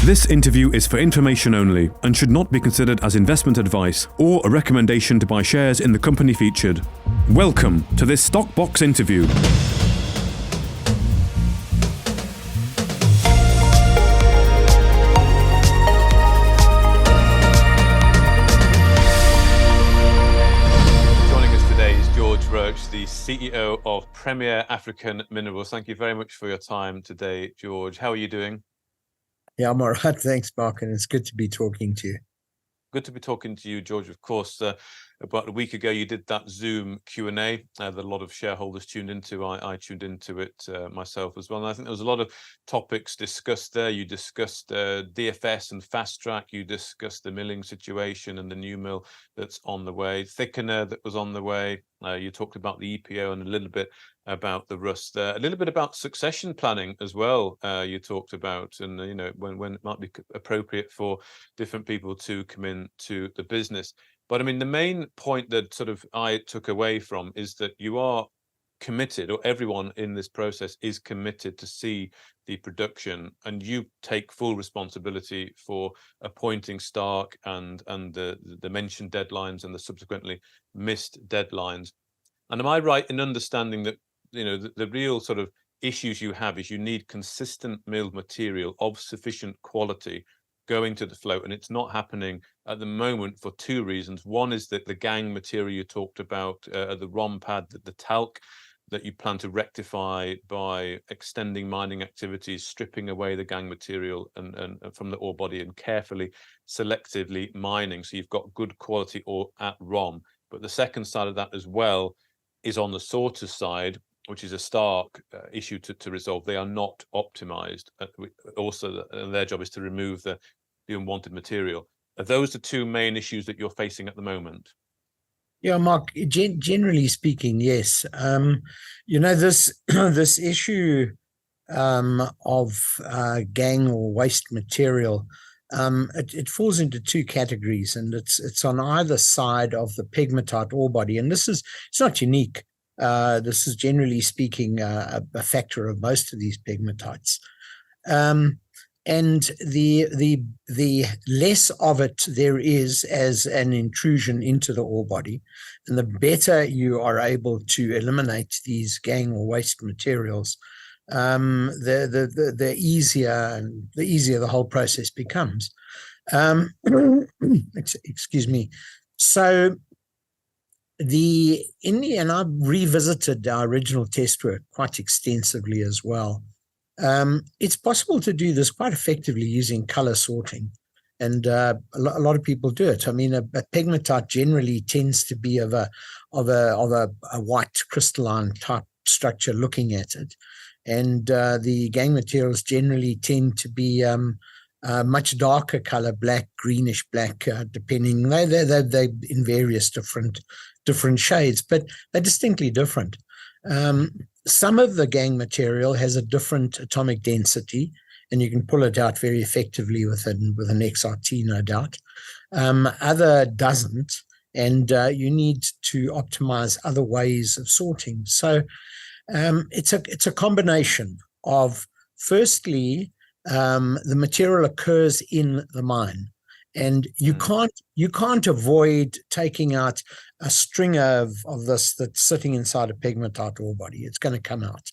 This interview is for information only and should not be considered as investment advice or a recommendation to buy shares in the company featured. Welcome to this Stock Box interview. Joining us today is Roach, the CEO of Premier African Minerals. Thank you very much for your time today, George. How are you doing? Yeah, I'm all right. Thanks, Mark. And it's good to be talking to you. Good to be talking to you, George. Of course, about a week ago, you did that Zoom Q&A that a lot of shareholders tuned into. I tuned into it myself as well. And I think there was a lot of topics discussed there. You discussed DFS and fast track. You discussed the milling situation and the new mill that's on the way, thickener that was on the way. You talked about the EPO and a little bit about the rust there, a little bit about succession planning as well. You talked about, and you know, when it might be appropriate for different people to come into the business. But I mean, the main point that sort of I took away from is that you are committed, or everyone in this process is committed to see the production, and you take full responsibility for appointing Stark and the mentioned deadlines and the subsequently missed deadlines. And am I right in understanding that, you know, the real sort of issues you have is you need consistent milled material of sufficient quality going to the float, and it's not happening at the moment for two reasons. One is that the gang material you talked about, the ROM pad, the talc that you plan to rectify by extending mining activities, stripping away the gang material and from the ore body and carefully, selectively mining. So you've got good quality ore at ROM. But the second side of that as well is on the sorter side, which is a Stark issue to resolve. They are not optimized. Also, their job is to remove the unwanted material. Are those the two main issues that you're facing at the moment? Yeah, Mark, generally speaking, yes. You know, this this issue of gang or waste material, it falls into two categories, and it's on either side of the pegmatite ore body. And it's not unique. This is generally speaking a factor of most of these pegmatites. And the less of it there is as an intrusion into the ore body, and the better you are able to eliminate these gang or waste materials, the easier the whole process becomes. Excuse me. So and I've revisited our original test work quite extensively as well. It's possible to do this quite effectively using color sorting, and a lot of people do it. I mean, a pegmatite generally tends to be of a white crystalline type structure looking at it, and the gang materials generally tend to be much darker color, black, greenish black, depending. They're in various different shades, but they're distinctly different. Some of the gang material has a different atomic density, and you can pull it out very effectively with an XRT, no doubt. Other doesn't, and you need to optimize other ways of sorting. So it's a combination of, firstly, the material occurs in the mine, and you can't avoid taking out a string of this that's sitting inside a pegmatite ore body. It's going to come out.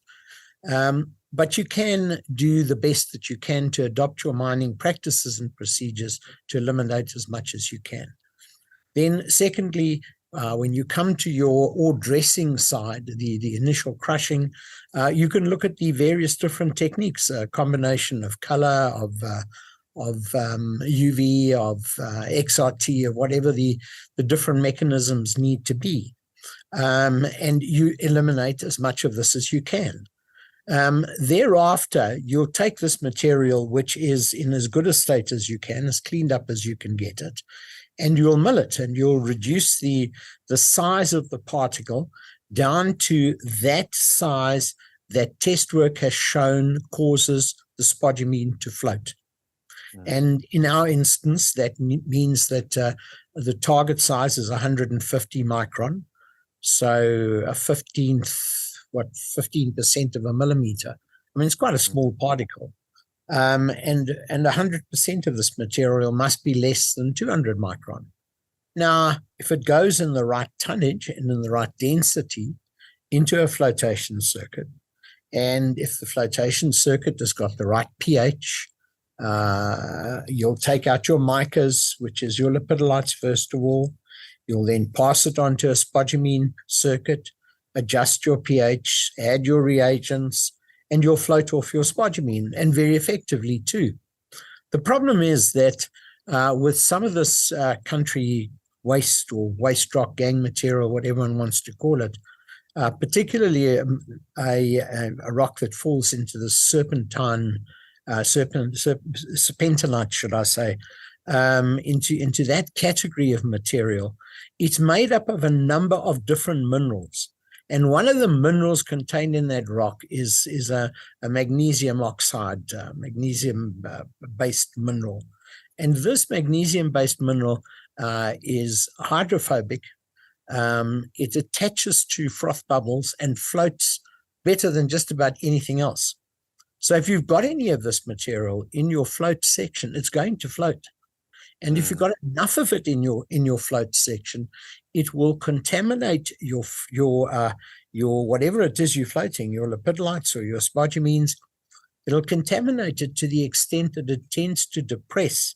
But you can do the best that you can to adopt your mining practices and procedures to eliminate as much as you can. Then secondly, when you come to your ore dressing side, the initial crushing, you can look at the various different techniques, a combination of color, of UV, of XRT, of whatever the different mechanisms need to be. And you eliminate as much of this as you can. Thereafter, you'll take this material, which is in as good a state as you can, as cleaned up as you can get it, and you'll mill it, and you'll reduce the size of the particle down to that size that test work has shown causes the spodumene to float. And in our instance, that means that the target size is 150 micron, so a 15% of a millimeter. I mean, it's quite a small particle. and 100% of this material must be less than 200 micron. Now, if it goes in the right tonnage and in the right density into a flotation circuit, and if the flotation circuit has got the right pH, you'll take out your micas, which is your lepidolites first of all. You'll then pass it on to a spodumene circuit, adjust your pH, add your reagents, and you'll float off your spodumene, and very effectively too. The problem is that with some of this country waste or waste rock gang material, whatever one wants to call it, particularly a rock that falls into the serpentinite, should I say, into that category of material, it's made up of a number of different minerals. And one of the minerals contained in that rock is a magnesium oxide, magnesium-based mineral. And this magnesium-based mineral is hydrophobic. It attaches to froth bubbles and floats better than just about anything else. So if you've got any of this material in your float section, it's going to float. And if you've got enough of it in your float section, it will contaminate your whatever it is you're floating, your lepidolites or your spodumines. It'll contaminate it to the extent that it tends to depress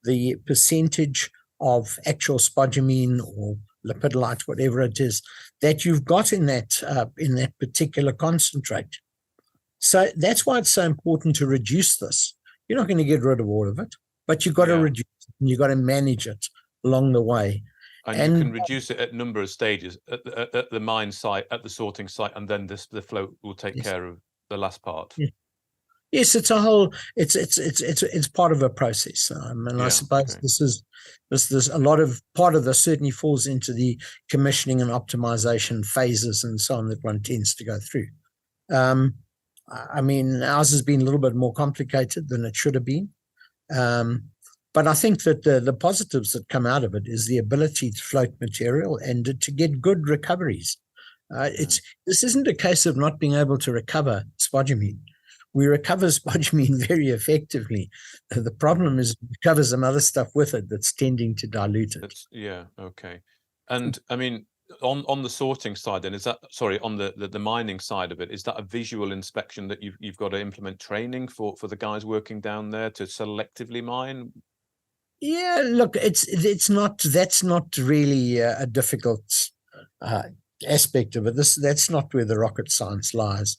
the percentage of actual spodumene or lepidolite, whatever it is, that you've got in that particular concentrate. So that's why it's so important to reduce this. You're not going to get rid of all of it, but you've got to reduce it, and you've got to manage it along the way. And you can reduce it at a number of stages, at the mine site, at the sorting site, and then the float will take care of the last part. Yeah. Yes, it's a whole. It's part of a process, and I suppose this a lot of part of this certainly falls into the commissioning and optimization phases and so on that one tends to go through. I mean, ours has been a little bit more complicated than it should have been, but I think that the positives that come out of it is the ability to float material and to get good recoveries. This isn't a case of not being able to recover spodumene. We recover spodumene very effectively. The problem is we recover some other stuff with it that's tending to dilute it. Okay. And I mean, on the sorting side, then is that on the mining side of it, is that a visual inspection that you've got to implement training for the guys working down there to selectively mine? Yeah, look, that's not really a difficult aspect of it. That's not where the rocket science lies.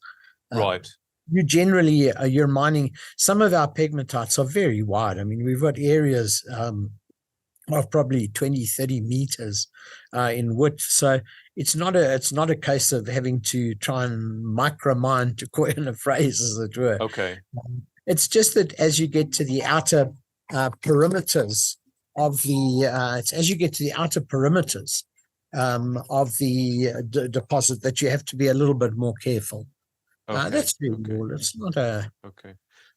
Right. You generally you're mining. Some of our pegmatites are very wide. I mean, we've got areas of probably 20, 30 meters in width. So it's not a case of having to try and micro mine, to coin a phrase, as it were. Okay. It's just that as you get to the outer perimeters of the deposit, that you have to be a little bit more careful. Okay. That's really all. It's not a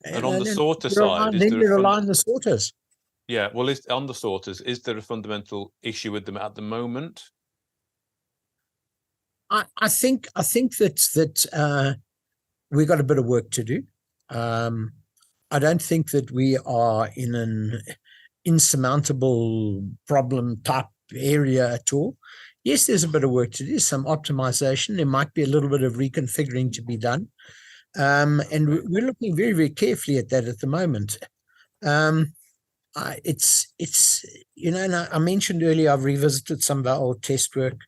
And on the sorter side, then you rely on the sorters. Yeah, well, on the sorters, is there a fundamental issue with them at the moment? I think that we've got a bit of work to do. I don't think that we are in an insurmountable problem type area at all. Yes, there's a bit of work to do, some optimization. There might be a little bit of reconfiguring to be done. And we're looking very, very carefully at that at the moment. It's and I mentioned earlier, I've revisited some of our old test work.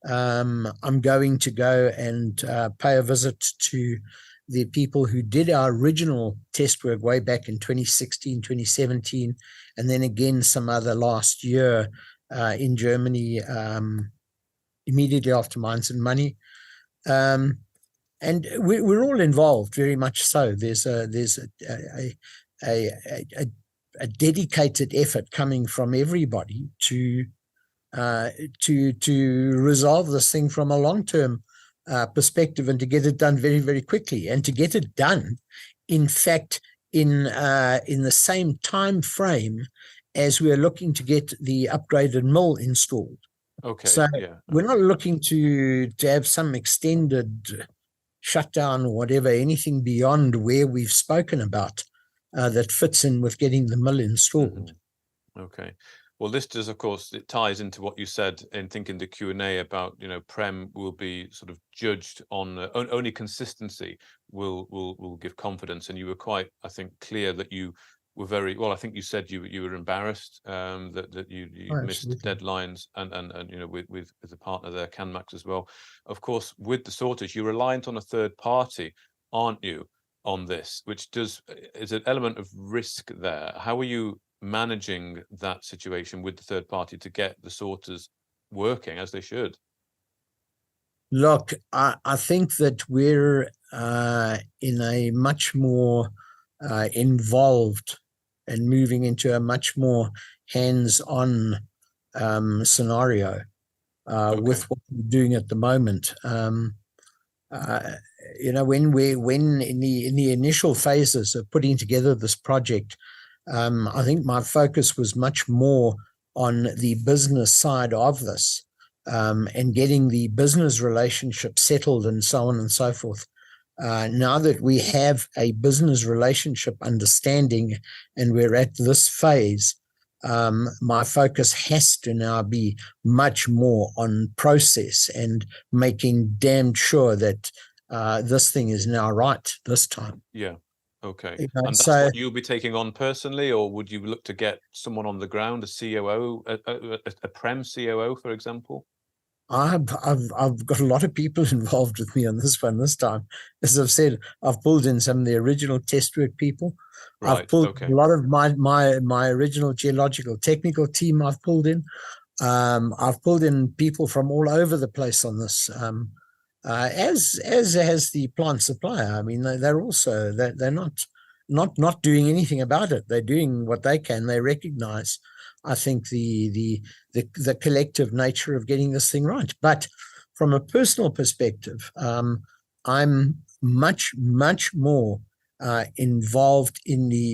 I'm going to go and pay a visit to the people who did our original test work way back in 2016, 2017, and then again some other last year in Germany, immediately after Mines and Money. And we're all involved, very much so. There's a dedicated effort coming from everybody to resolve this thing from a long-term perspective, and to get it done very, very quickly, and to get it done, in fact, in the same time frame as we're looking to get the upgraded mill installed. Okay. So we're not looking to have some extended shutdown or whatever, anything beyond where we've spoken about. that fits in with getting the mill installed. Okay. Well, this does, of course, it ties into what you said in thinking the Q&A about, Prem will be sort of judged on only consistency will give confidence. And you were quite, I think, clear that you were very well. I think you said you were embarrassed that you missed deadlines and with the partner there, KMAX as well. Of course, with the sorters, you're reliant on a third party, aren't you, on this, which is an element of risk there. How are you managing that situation with the third party to get the sorters working as they should? Look, I think that we're in a much more involved and moving into a much more hands-on scenario with what we're doing at the moment. When in the initial phases of putting together this project, I think my focus was much more on the business side of this and getting the business relationship settled and so on and so forth. Now that we have a business relationship understanding and we're at this phase, my focus has to now be much more on process and making damn sure that this thing is now right this time. Yeah. Okay. And that's what you'll be taking on personally, or would you look to get someone on the ground, a COO, a Prem COO, for example? I've got a lot of people involved with me on this one this time. As I've said, I've pulled in some of the original test work people. Right, I've pulled a lot of my original geological technical team. I've pulled in people from all over the place on this. As has the plant supplier. I mean, they're also they're not doing anything about it. They're doing what they can. They recognize, I think, the collective nature of getting this thing right. But from a personal perspective, I'm much more involved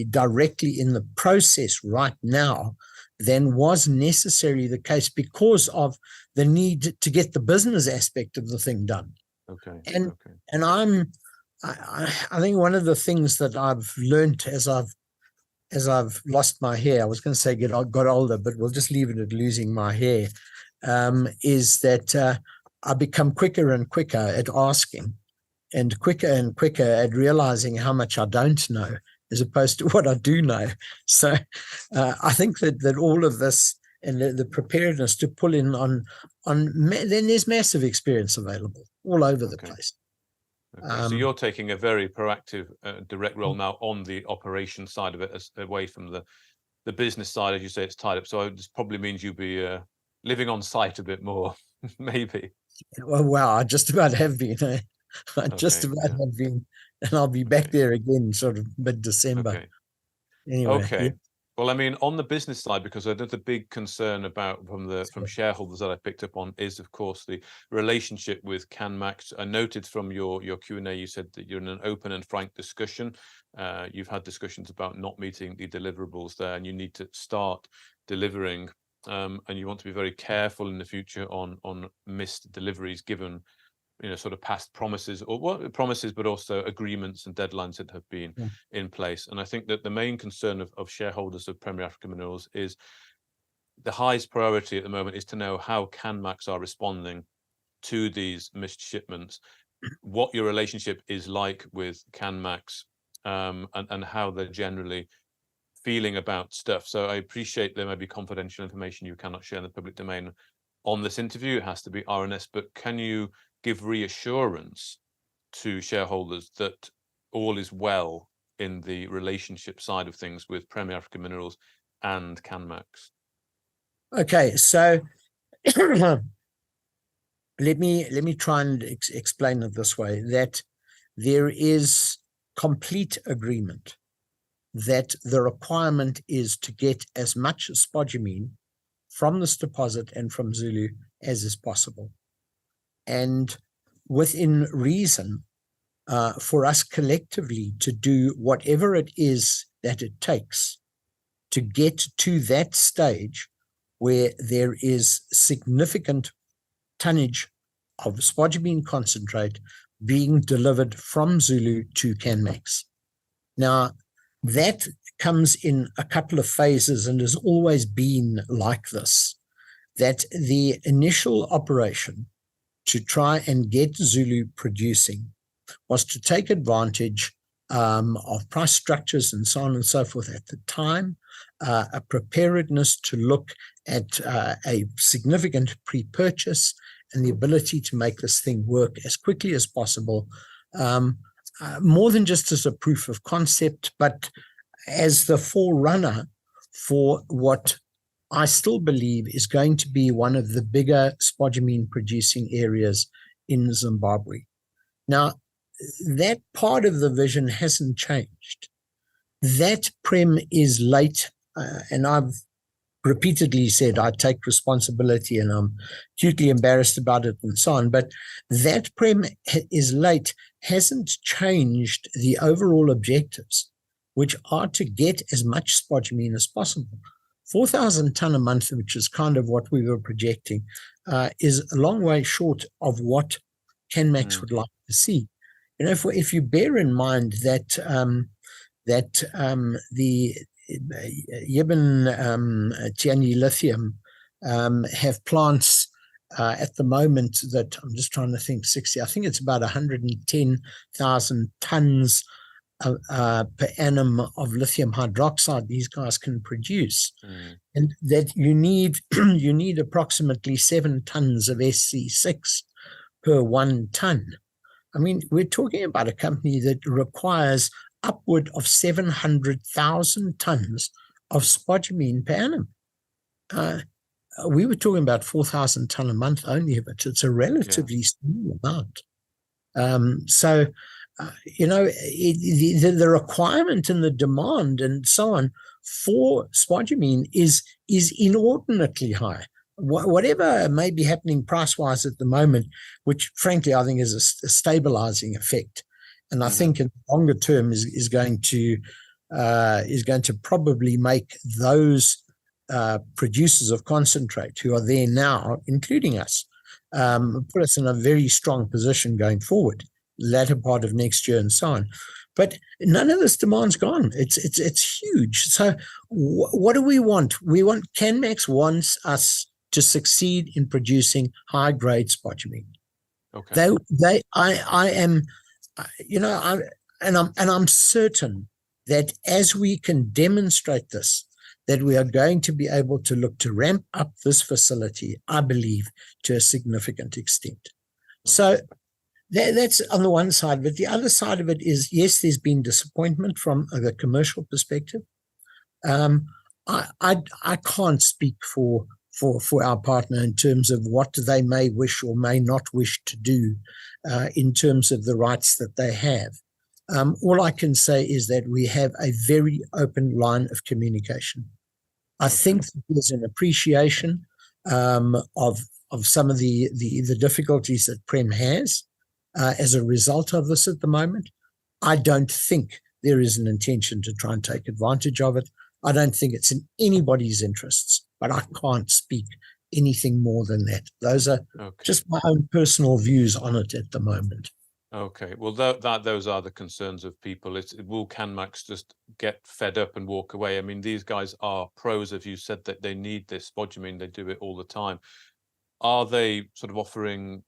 directly in the process right now than was necessarily the case because of the need to get the business aspect of the thing done. Okay. And I think one of the things that I've learned as I've lost my hair, I was going to say got older, but we'll just leave it at losing my hair, is that I become quicker and quicker at asking and quicker at realizing how much I don't know as opposed to what I do know. So I think that all of this and the preparedness to pull in on then there's massive experience available all over the place. Okay. So you're taking a very proactive, direct role now on the operation side of it, away from the business side, as you say, it's tied up. So this probably means you'll be living on site a bit more, maybe. Well, wow, I just about have been. Just about have been, and I'll be back there again, sort of mid-December. Okay. Anyway. Okay. Yeah. Well, I mean, on the business side, because I know the big concern from shareholders that I picked up on is, of course, the relationship with KMAX. I noted from your Q&A, you said that you're in an open and frank discussion. You've had discussions about not meeting the deliverables there, and you need to start delivering. And you want to be very careful in the future on missed deliveries, given sort of past promises but also agreements and deadlines that have been in place. And I think that the main concern of shareholders of Premier African Minerals is the highest priority at the moment is to know how KMAX are responding to these missed shipments, what your relationship is like with KMAX, and how they're generally feeling about stuff. So I appreciate there may be confidential information you cannot share in the public domain on this interview. It has to be RNS, but can you give reassurance to shareholders that all is well in the relationship side of things with Premier African Minerals and KMAX? Okay, so let me try and explain it this way: that there is complete agreement that the requirement is to get as much spodumene from this deposit and from Zulu as is possible. And within reason, for us collectively to do whatever it is that it takes to get to that stage where there is significant tonnage of spodumene concentrate being delivered from Zulu to KMAX. Now, That comes in a couple of phases and has always been like this, that the initial operation to try and get Zulu producing was to take advantage of price structures and so on and so forth at the time, a preparedness to look at a significant pre-purchase and the ability to make this thing work as quickly as possible, more than just as a proof of concept, but as the forerunner for what I still believe is going to be one of the bigger spodumene producing areas in Zimbabwe. Now, that part of the vision hasn't changed. That prem is late, and I've repeatedly said I take responsibility and I'm hugely embarrassed about it and so on, but that prem is late hasn't changed the overall objectives, which are to get as much spodumene as possible. 4,000 ton a month, which is kind of what we were projecting, is a long way short of what KMAX would like to see. You know, if you bear in mind that the Yibin Tianyi Lithium have plants at the moment that I'm just trying to think 60, I think it's about 110,000 tons per annum of lithium hydroxide these guys can produce, and that you need approximately 7 tons of SC6 per 1 ton. I mean, we're talking about a company that requires upward of 700,000 tons of spodumene per annum. We were talking about 4,000 ton a month only, but it's a relatively small amount. You know, the requirement and the demand and so on for spodumene is inordinately high. Whatever may be happening price-wise at the moment, which frankly I think is a stabilizing effect, and I think in the longer term is going to probably make those producers of concentrate who are there now, including us, put us in a very strong position going forward, latter part of next year and so on. But none of this demand's gone. It's huge. So what do we want? KMAX wants us to succeed in producing high grade spodumene. Okay. I'm certain that as we can demonstrate this, that we are going to be able to look to ramp up this facility, I believe, to a significant extent. Okay. So that's on the one side, but the other side of it is, yes, there's been disappointment from the commercial perspective. I can't speak for our partner in terms of what they may wish or may not wish to do in terms of the rights that they have. All I can say is that we have a very open line of communication. I think there's an appreciation of some of the difficulties that Prem has as a result of this at the moment. I don't think there is an intention to try and take advantage of it. I don't think it's in anybody's interests, but I can't speak anything more than that. Those are just my own personal views on it at the moment. Okay, well, those are the concerns of people. Will KMAX just get fed up and walk away? I mean, these guys are pros, as you said, that they need this spodumene. They do it all the time. Are they sort of offering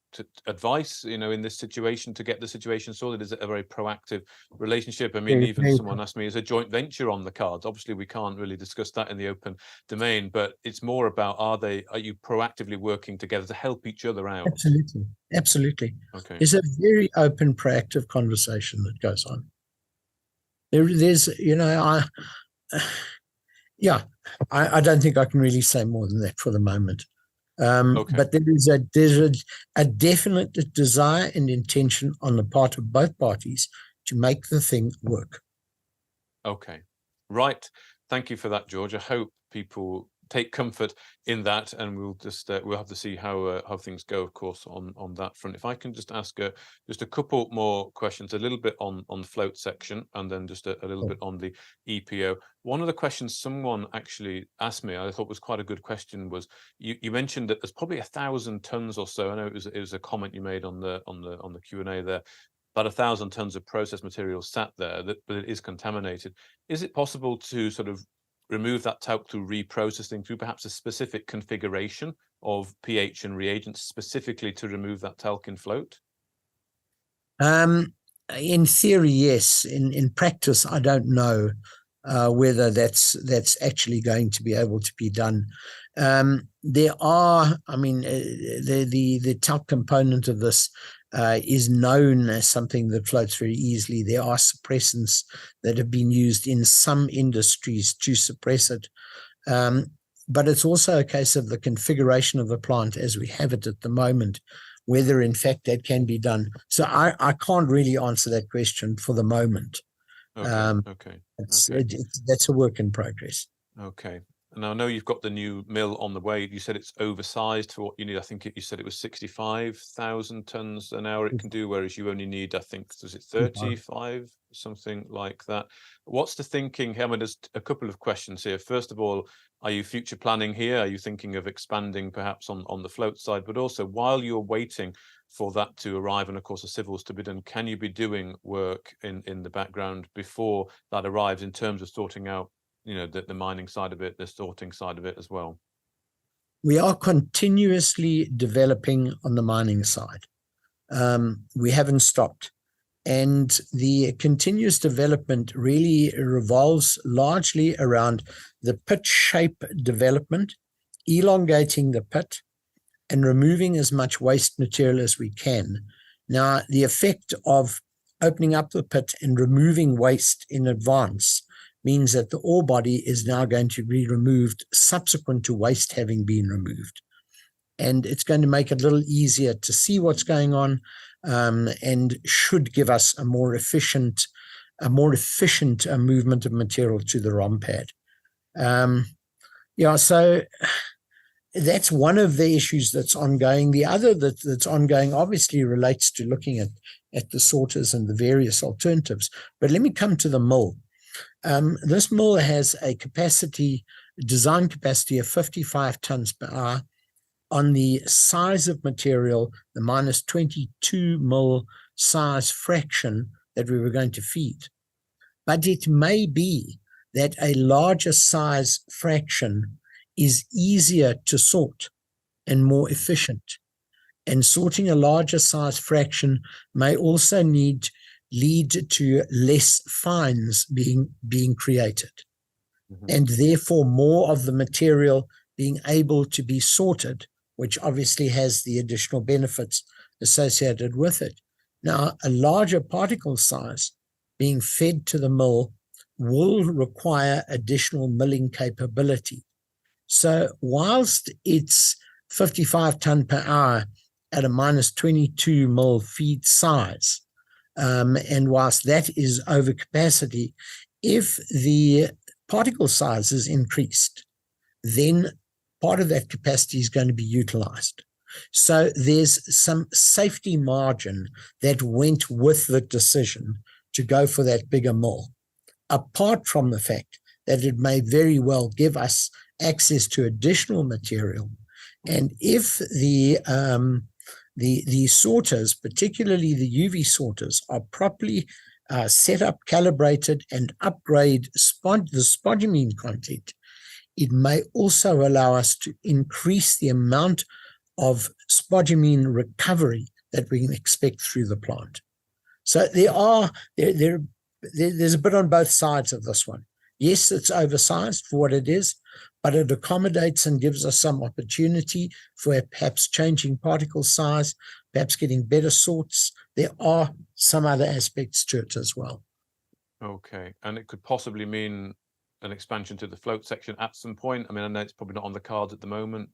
advice, you know, in this situation to get the situation sorted? Is it a very proactive relationship? I mean, even someone asked me, is a joint venture on the cards? Obviously, we can't really discuss that in the open domain, but it's more about, are you proactively working together to help each other out? Absolutely. Okay. It's a very open, proactive conversation that goes on. There's, you know, I don't think I can really say more than that for the moment. But there's a definite desire and intention on the part of both parties to make the thing work. Okay, right. Thank you for that, George. I hope people take comfort in that, and we'll just we'll have to see how things go, of course, on that front. If I can just ask just a couple more questions, a little bit on the float section, and then just a little bit on the EPO. One of the questions someone actually asked me, I thought was quite a good question, was you mentioned that there's probably 1,000 tons or so. I know it was a comment you made on the Q&A there, about 1,000 tons of processed material sat there, but it is contaminated. Is it possible to sort of remove that talc through reprocessing, through perhaps a specific configuration of pH and reagents specifically to remove that talc in float? In theory, yes. In practice, I don't know whether that's actually going to be able to be done. There are, I mean, the talc component of this is known as something that floats very easily. There are suppressants that have been used in some industries to suppress it. But it's also a case of the configuration of the plant as we have it at the moment, whether in fact that can be done. So I can't really answer that question for the moment. Okay. That's a work in progress. Okay. And I know you've got the new mill on the way. You said it's oversized for what you need. I think you said it was 65,000 tons an hour it can do, whereas you only need, I think, was it 35, something like that. What's the thinking? I mean, there's a couple of questions here. First of all, are you future planning here? Are you thinking of expanding perhaps on the float side? But also, while you're waiting for that to arrive and, of course, the civils to be done, can you be doing work in the background before that arrives in terms of sorting out, you know, the mining side of it, the sorting side of it as well? We are continuously developing on the mining side. We haven't stopped. And the continuous development really revolves largely around the pit shape development, elongating the pit, and removing as much waste material as we can. Now, the effect of opening up the pit and removing waste in advance means that the ore body is now going to be removed subsequent to waste having been removed. And it's going to make it a little easier to see what's going on, and should give us a more efficient movement of material to the ROM pad. So that's one of the issues that's ongoing. The other that's ongoing obviously relates to looking at the sorters and the various alternatives. But let me come to the mill. This mill has a design capacity of 55 tons per hour on the size of material, the minus 22 mil size fraction that we were going to feed. But it may be that a larger size fraction is easier to sort and more efficient. And sorting a larger size fraction may also lead to less fines being created, and therefore more of the material being able to be sorted, which obviously has the additional benefits associated with it. Now, a larger particle size being fed to the mill will require additional milling capability. So whilst it's 55 ton per hour at a minus 22 mil feed size, and whilst that is over capacity, if the particle size is increased, then part of that capacity is going to be utilized. So there's some safety margin that went with the decision to go for that bigger mill, apart from the fact that it may very well give us access to additional material. And if the sorters, particularly the UV sorters, are properly set up, calibrated, and upgrade the spodumene content, it may also allow us to increase the amount of spodumene recovery that we can expect through the plant. So there's a bit on both sides of this one. Yes, it's oversized for what it is, but it accommodates and gives us some opportunity for perhaps changing particle size, perhaps getting better sorts. There are some other aspects to it as well. Okay, and it could possibly mean an expansion to the float section at some point. I mean, I know it's probably not on the cards at the moment.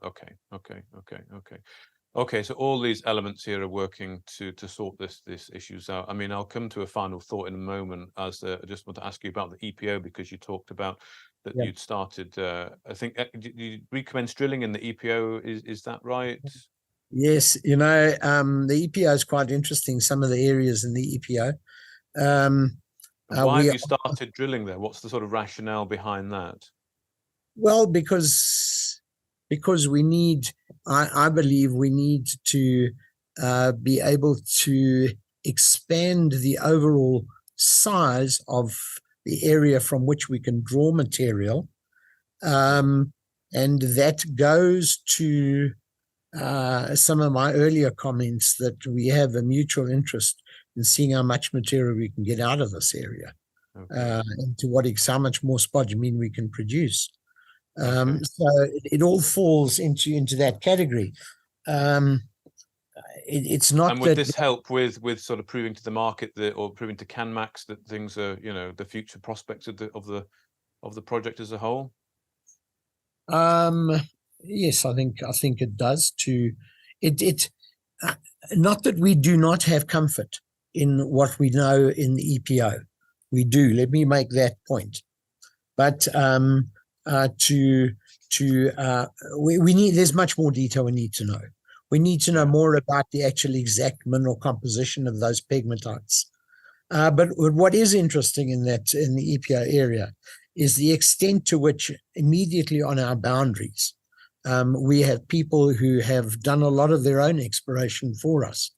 Okay, so all these elements here are working to sort this issues out. I mean, I'll come to a final thought in a moment, as I just want to ask you about the EPO, because you talked about that you'd started, I think you recommenced drilling in the EPO, is that right? Yes, the EPO is quite interesting, some of the areas in the EPO. Why have you started drilling there? What's the sort of rationale behind that? Well, because we need, I believe we need to be able to expand the overall size of the area from which we can draw material. And that goes to some of my earlier comments that we have a mutual interest in seeing how much material we can get out of this area, and to how much more spodumene we can produce. So it all falls into that category. It's not. And would this help with sort of proving to the market or proving to KMAX that things are, the future prospects of the project as a whole? Yes, I think it does. Not that we do not have comfort in what we know in the EPO. We do. Let me make that point. But we need. There's much more detail we need to know. We need to know more about the actual exact mineral composition of those pegmatites. But what is interesting in the EPO area is the extent to which immediately on our boundaries, we have people who have done a lot of their own exploration for us,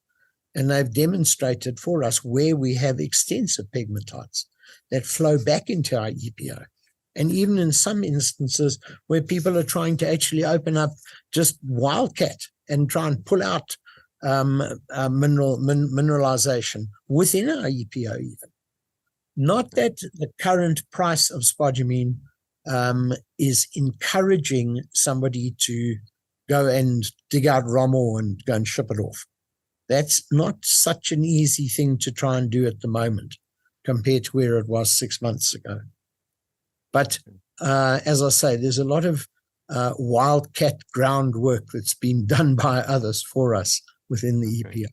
and they've demonstrated for us where we have extensive pegmatites that flow back into our EPO. And even in some instances where people are trying to actually open up just wildcat and try and pull out mineralization within our EPO even. Not that the current price of spodumene is encouraging somebody to go and dig out ROM and go and ship it off. That's not such an easy thing to try and do at the moment compared to where it was 6 months ago. But as I say, there's a lot of wildcat groundwork that's been done by others for us within the EPO.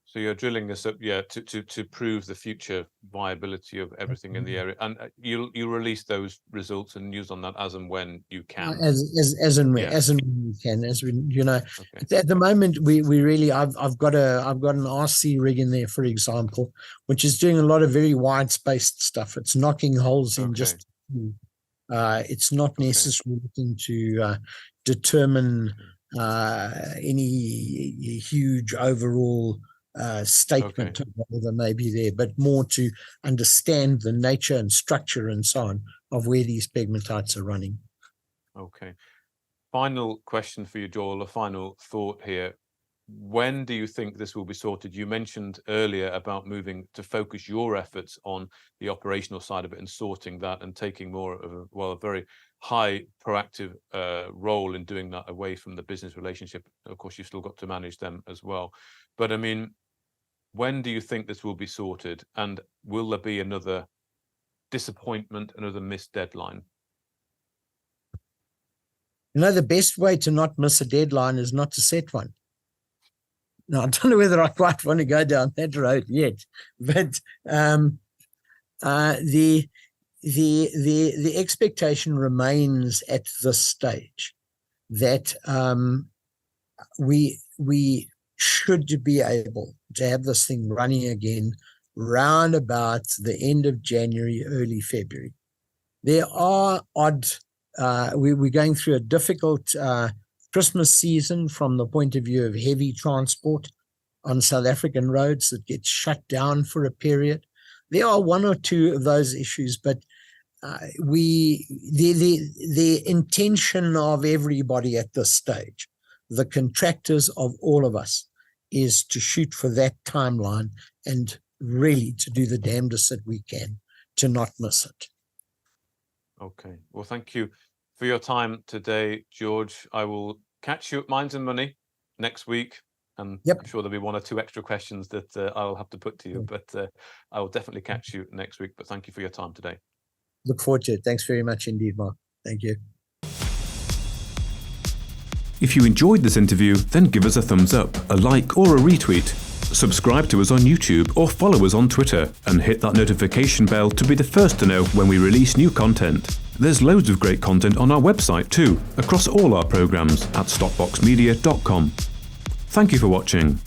So you're drilling this up, to prove the future viability of everything in the area, and you'll release those results and news on that as and when you can. As and when we can, At the moment, we really I've got an RC rig in there, for example, which is doing a lot of very wide spaced stuff. It's knocking holes in just. It's not necessarily looking to determine any huge overall statement of whatever may be there, but more to understand the nature and structure and so on of where these pegmatites are running. Okay. Final question for you, Joel, a final thought here. When do you think this will be sorted? You mentioned earlier about moving to focus your efforts on the operational side of it and sorting that and taking more of a very high proactive role in doing that away from the business relationship. Of course, you've still got to manage them as well. But I mean, when do you think this will be sorted? And will there be another disappointment, another missed deadline? The best way to not miss a deadline is not to set one. Now, I don't know whether I quite want to go down that road yet, but the expectation remains at this stage that we should be able to have this thing running again round about the end of January, early February. There are we're going through a difficult Christmas season from the point of view of heavy transport on South African roads that gets shut down for a period. There are one or two of those issues, but the intention of everybody at this stage, the contractors of all of us, is to shoot for that timeline and really to do the damnedest that we can to not miss it. Okay. Well, thank you for your time today, George. I will catch you at Mines and Money next week, and I'm sure there'll be one or two extra questions that I'll have to put to you, but I will definitely catch you next week. But thank you for your time today. Look forward to it. Thanks very much indeed, Mark. Thank you. If you enjoyed this interview, then give us a thumbs up, a like or a retweet. Subscribe to us on YouTube or follow us on Twitter, and hit that notification bell to be the first to know when we release new content. There's loads of great content on our website too, across all our programs at stockboxmedia.com. Thank you for watching.